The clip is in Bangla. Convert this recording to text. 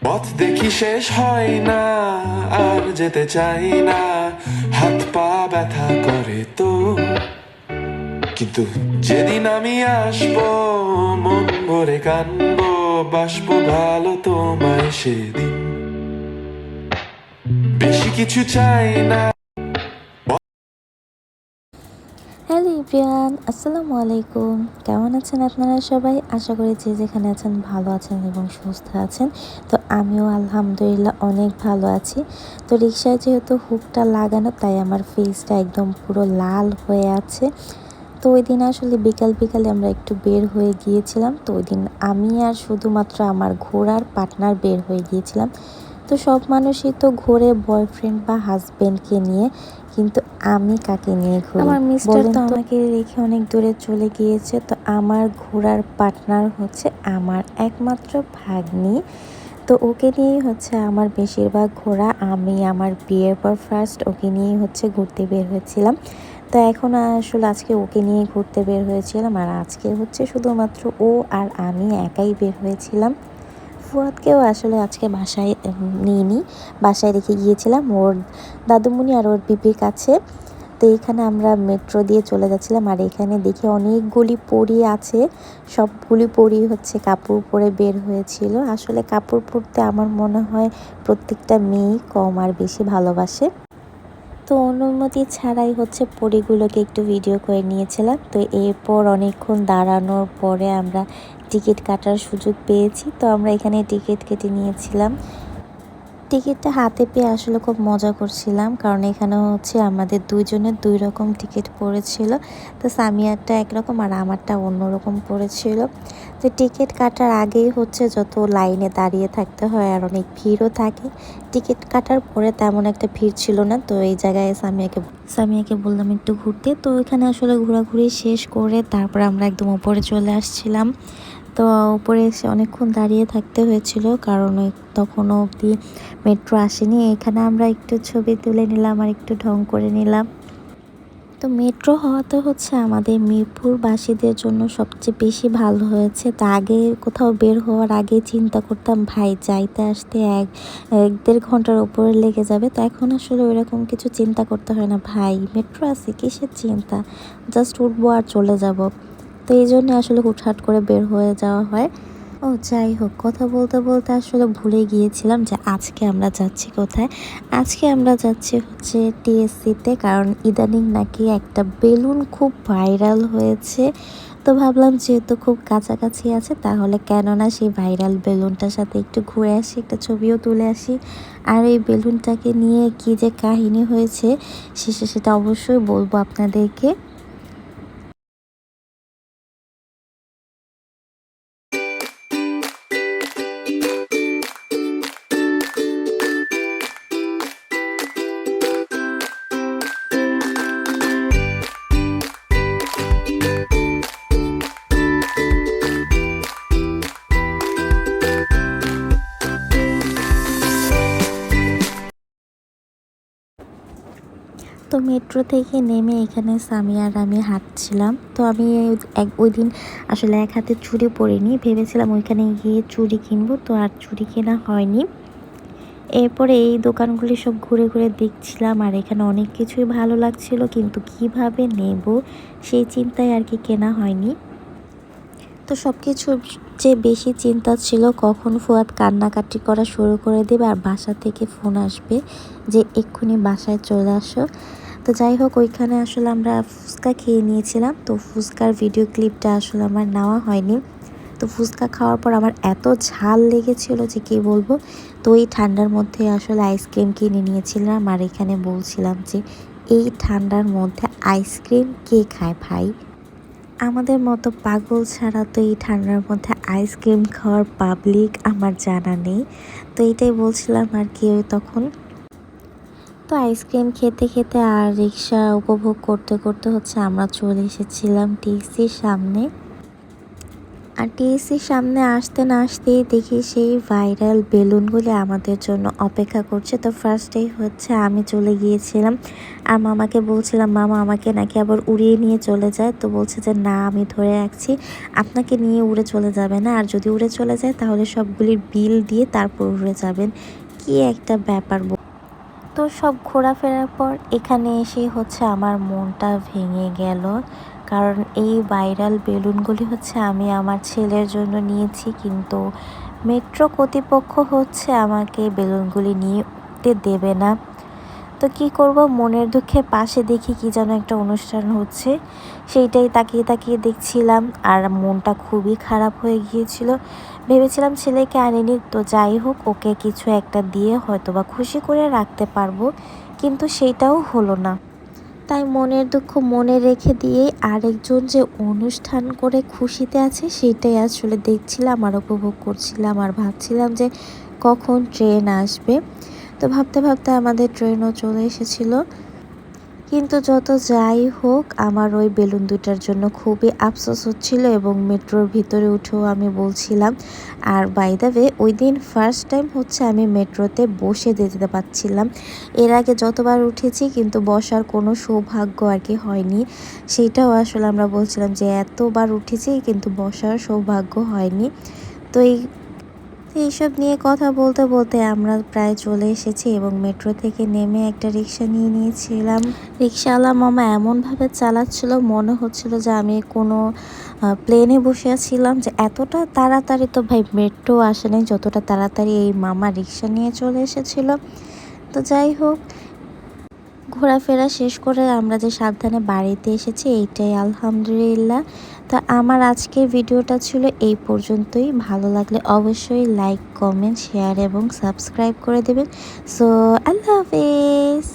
পথ দেখি শেষ হয় না, আর যেতে চাই না, হাত পা ব্যথা করে তো। কিন্তু যেদিন আমি আসবো, মন ভরে কানবো, বাসবো ভালো তোমায় সেদিন। বেশি কিছু চাই না। হ্যালো এভরিওয়ান, আসসালামু আলাইকুম। কেমন আছেন আপনারা সবাই? আশা করি যে যেখানে আছেন ভালো আছেন এবং সুস্থ আছেন। তো আমিও আলহামদুলিল্লাহ অনেক ভালো আছি। তো রিক্সায় যেহেতু হুকটা লাগানো, তাই আমার ফেসটা একদম পুরো লাল হয়ে আছে। তো ওই দিন আসলে বিকালে আমরা একটু বের হয়ে গিয়েছিলাম। তো ওই দিন আমি আর শুধুমাত্র আমার ঘোরার পার্টনার বের হয়ে গিয়েছিলাম। তো সব মানুষই তো ঘোরে বয়ফ্রেন্ড বা হাজবেন্ডকে নিয়ে, কিন্তু আমি কাকে নিয়ে ঘুরি? আমার মিস্টার তো আমাকে রেখে অনেক দূরে চলে গিয়েছে। তো আমার ঘোরার পার্টনার হচ্ছে আমার একমাত্র ভাগ্নি। তো ওকে নিয়েই হচ্ছে আমার বেশিরভাগ ঘোরা। আমি আমার বিয়ের পর ফার্স্ট ওকে নিয়েই হচ্ছে ঘুরতে বের হয়েছিলাম। তো এখন আসলে আজকে ওকে নিয়ে ঘুরতে বের হয়েছিলাম, আর আজকে হচ্ছে শুধুমাত্র ও আর আমি একাই বের হয়েছিলাম। ফুয়াদকেও আসলে আজকে বাসায় নিইনি, বাসায় রেখে গিয়েছিলাম ওর দাদুমণি আর ওর পিপির কাছে। তো এইখানে আমরা মেট্রো দিয়ে চলে যাচ্ছিলাম, আর এখানে দেখি অনেকগুলি পরী আছে। সবগুলি পরী হচ্ছে কাপড় পরে বের হয়েছিল। আসলে কাপড় পরতে আমার মনে হয় প্রত্যেকটা মেয়েই কম আর বেশি ভালোবাসে। তো অনুমতি ছাড়াই হচ্ছে পরীগুলোকে একটু ভিডিও করে নিয়েছিলাম। তো এরপর অনেকক্ষণ দাঁড়ানোর পরে আমরা টিকিট কাটার সুযোগ পেয়েছি। তো আমরা এখানে টিকিট কেটে নিয়েছিলাম। টিকিটটা হাতে পেয়ে আসলে খুব মজা করছিলাম, কারণ এখানে হচ্ছে আমাদের দুইজনের দুই রকম টিকিট পড়েছিল। তো সামিয়ারটা একরকম আর আমারটা অন্যরকম পড়েছিল। তো টিকিট কাটার আগেই হচ্ছে যত লাইনে দাঁড়িয়ে থাকতে হয় আর অনেক ভিড়ও থাকে। টিকিট কাটার পরে তেমন একটা ভিড় ছিল না। তো এই জায়গায় সামিয়াকে বললাম একটু ঘুরতে। তো এখানে আসলে ঘোরাঘুরি শেষ করে তারপর আমরা একদম উপরে চলে আসছিলাম। তো উপরে এসে অনেকক্ষণ দাঁড়িয়ে থাকতে হয়েছিল, কারণ তখনও অবধি মেট্রো আসেনি। এখানে আমরা একটু ছবি তুলে নিলাম আর একটু ঢং করে নিলাম। তো মেট্রো হওয়াতে হচ্ছে আমাদের মিরপুরবাসীদের জন্য সবচেয়ে বেশি ভালো হয়েছে। তা আগে কোথাও বের হওয়ার আগে চিন্তা করতাম ভাই যাইতে আসতে এক দেড় ঘন্টার উপরে লেগে যাবে। তো এখন আসলে ওইরকম কিছু চিন্তা করতে হয় না, ভাই মেট্রো আছে কিসের চিন্তা, জাস্ট উঠবো আর চলে যাব। তো এই জন্য আসলে হুটহাট করে বের হয়ে যাওয়া হয়। ও যাই হোক, কথা বলতে বলতে আসলে ভুলে গিয়েছিলাম যে আজকে আমরা যাচ্ছি কোথায়। আজকে আমরা যাচ্ছি হচ্ছে টিএসসিতে, কারণ ইদানিং নাকি একটা বেলুন খুব ভাইরাল হয়েছে। তো ভাবলাম যেহেতু খুব কাছাকাছি আছে, তাহলে কেন না সেই ভাইরাল বেলুনটার সাথে একটু ঘুরে আসি, একটা ছবিও তুলে আসি। আর এই বেলুনটাকে নিয়ে কি যে কাহিনী হয়েছে শেষে সেটা অবশ্যই বলবো আপনাদেরকে। তো মেট্রো থেকে নেমে এখানে সামিয়া আর আমি হাঁটছিলাম। তো আমি ওই দিন আসলে এক হাতে চুড়ি পরিনি, ভেবেছিলাম ওইখানে গিয়ে চুড়ি কিনবো, তো আর চুড়ি কেনা হয়নি। এরপরে এই দোকানগুলি সব ঘুরে ঘুরে দেখছিলাম, আর এখানে অনেক কিছুই ভালো লাগছিল, কিন্তু কিভাবে নেব সেই চিন্তায় আর কি কেনা হয়নি। তো সব কিছুর চেয়ে বেশি চিন্তা ছিল কখন ফুয়াদ কান্নাকাটি করা শুরু করে দেবে আর বাসা থেকে ফোন আসবে যে এক্ষুনি বাসায় চলে আসো। তো যাই হোক, ওইখানে আসলে আমরা ফুচকা খেয়ে নিয়েছিলাম। তো ফুচকার ভিডিও ক্লিপটা আসলে আমার নেওয়া হয়নি। তো ফুচকা খাওয়ার পর আমার এত ঝাল লেগেছিল যে কী বলবো। তো এই ঠান্ডার মধ্যে আসলে আইসক্রিম কিনে নিয়েছিলাম, আর এখানে বলছিলাম যে এই ঠান্ডার মধ্যে আইসক্রিম কে খায় ভাই? আমাদের মতো পাগল ছাড়া তো এই ঠান্ডার মধ্যে আইসক্রিম খাওয়ার পাবলিক আমার জানা নেই। তো এটাই বলছিলাম আর কি তখন। তো আইসক্রিম খেতে খেতে আর রিক্সা উপভোগ করতে করতে হচ্ছে আমরা চলে এসেছিলাম টিএসসির সামনে। আর টিএসসির সামনে আসতে না আসতেই দেখি সেই ভাইরাল বেলুনগুলি আমাদের জন্য অপেক্ষা করছে। তো ফার্স্টেই হচ্ছে আমি চলে গিয়েছিলাম আর মামাকে বলছিলাম, মামা আমাকে নাকি আবার উড়িয়ে নিয়ে চলে যায়। তো বলছে যে না, আমি ধরে রাখছি, আপনাকে নিয়ে উড়ে চলে যাবে না, আর যদি উড়ে চলে যায় তাহলে সবগুলির বিল দিয়ে তারপর উড়ে যাবেন। কি একটা ব্যাপার। তো সব ঘোরাফেরার পর এখানে এসে হচ্ছে আমার মনটা ভেঙে গেল, কারণ এই ভাইরাল বেলুনগুলি হচ্ছে আমি আমার ছেলের জন্য নিয়েছি, কিন্তু মেট্রো কর্তৃপক্ষ হচ্ছে আমাকে বেলুনগুলি নিয়ে উঠতে দেবে না। তো কি করব, মনের দুঃখে পাশে দেখি কি যেন একটা অনুষ্ঠান হচ্ছে, সেইটাই তাকিয়ে তাকিয়ে দেখছিলাম আর মনটা খুবই খারাপ হয়ে গিয়েছিল। ভেবেছিলাম ছেলেকে আনিনি, তো যাই হোক ওকে কিছু একটা দিয়ে হয়তো বা খুশি করে রাখতে পারবো, কিন্তু সেটাও হলো না। তাই মনের দুঃখ মনে রেখে দিয়েই আরেকজন যে অনুষ্ঠান করে খুশিতে আছে সেটাই আসলে দেখছিলাম আর উপভোগ করছিলাম, আর ভাবছিলাম যে কখন ট্রেন আসবে। তো ভাবতে ভাবতে আমাদের ট্রেনও চলে এসেছিলো। কিন্তু যত যাই হোক, আমার ওই বেলুন দুটার জন্য খুবই আফসোস হচ্ছিল এবং মেট্রোর ভিতরে উঠেও আমি বলছিলাম। আর বাই দ্য ওয়ে, ওই দিন ফার্স্ট টাইম হচ্ছে আমি মেট্রোতে বসে যেতে পারছিলাম। এর আগে যতবার উঠেছি কিন্তু বসার কোনো সৌভাগ্য আর কি হয়নি। সেইটাও আসলে আমরা বলছিলাম যে এতবার উঠেছি কিন্তু বসার সৌভাগ্য হয়নি। তো এইসব নিয়ে কথা বলতে বলতে আমরা প্রায় চলে এসেছি এবং মেট্রো থেকে নেমে একটা রিক্সা নিয়ে নিয়েছিলাম। রিক্সাওয়ালা মামা এমনভাবে চালাচ্ছিল মনে হচ্ছিল যে আমি কোনো প্লেনে বসে আছিলাম, যে এতটা তাড়াতাড়ি তো ভাই মেট্রো আসেনি যতটা তাড়াতাড়ি এই মামা রিক্সা নিয়ে চলে এসেছিল। তো যাই হোক, ঘোরাফেরা শেষ করে আমরা যে সাবধানে বাড়িতে এসেছি এইটাই আলহামদুলিল্লাহ। তো আমার আজকের ভিডিওটা ছিল এই পর্যন্তই। ভালো লাগলে অবশ্যই লাইক, কমেন্ট, শেয়ার এবং সাবস্ক্রাইব করে দেবেন। সো আল্লাহ হাফেজ।